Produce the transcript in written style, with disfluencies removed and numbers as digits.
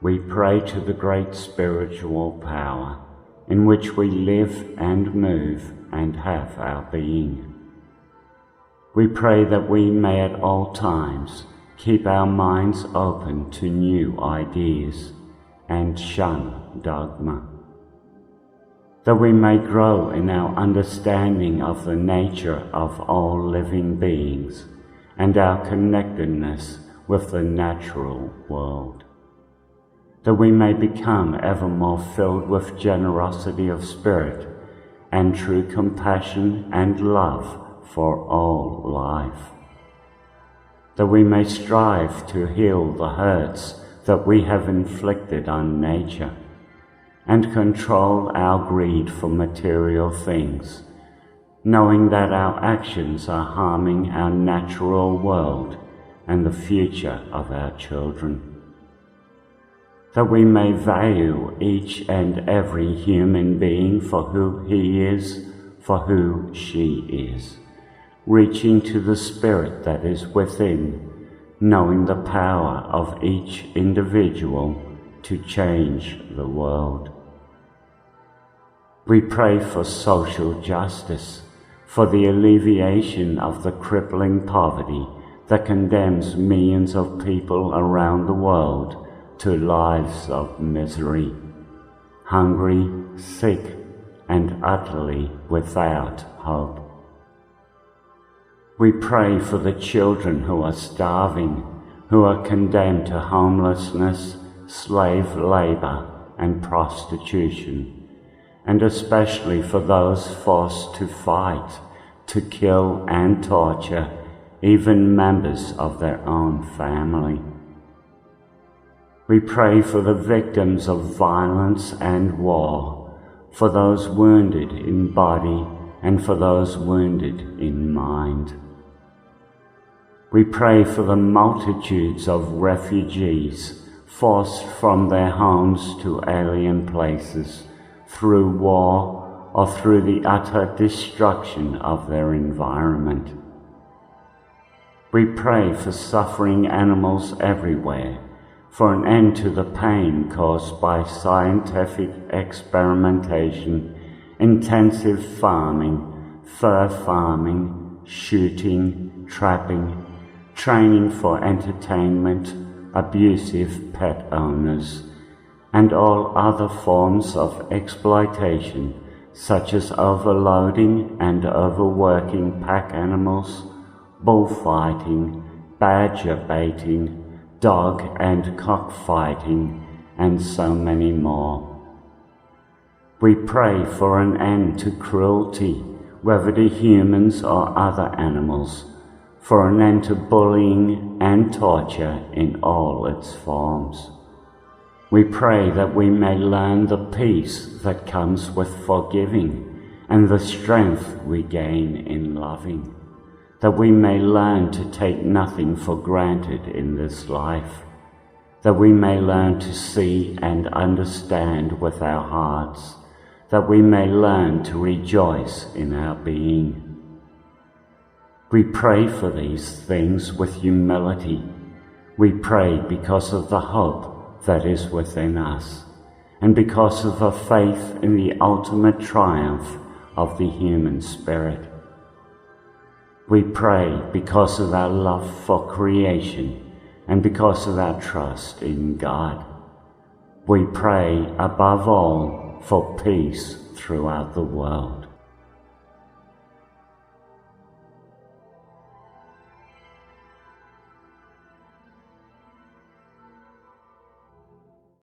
we pray to the great spiritual power in which we live and move and have our being. We pray that we may at all times keep our minds open to new ideas and shun dogma, that we may grow in our understanding of the nature of all living beings and our connectedness with the natural world, that we may become ever more filled with generosity of spirit and true compassion and love for all life, that we may strive to heal the hurts that we have inflicted on nature and control our greed for material things, knowing that our actions are harming our natural world and the future of our children, that we may value each and every human being for who he is, for who she is, reaching to the spirit that is within, knowing the power of each individual to change the world. We pray for social justice, for the alleviation of the crippling poverty that condemns millions of people around the world to lives of misery, hungry, sick, and utterly without hope. We pray for the children who are starving, who are condemned to homelessness, slave labor, and prostitution, and especially for those forced to fight, to kill and torture even members of their own family. We pray for the victims of violence and war, for those wounded in body and for those wounded in mind. We pray for the multitudes of refugees forced from their homes to alien places through war or through the utter destruction of their environment. We pray for suffering animals everywhere, for an end to the pain caused by scientific experimentation, intensive farming, fur farming, shooting, trapping, training for entertainment, abusive pet owners, and all other forms of exploitation, such as overloading and overworking pack animals, bullfighting, badger baiting, dog and cockfighting, and so many more. We pray for an end to cruelty, whether to humans or other animals, for an end to bullying and torture in all its forms. We pray that we may learn the peace that comes with forgiving and the strength we gain in loving, that we may learn to take nothing for granted in this life, that we may learn to see and understand with our hearts, that we may learn to rejoice in our being. We pray for these things with humility. We pray because of the hope that is within us, and because of a faith in the ultimate triumph of the human spirit. We pray because of our love for creation and because of our trust in God. We pray above all for peace throughout the world.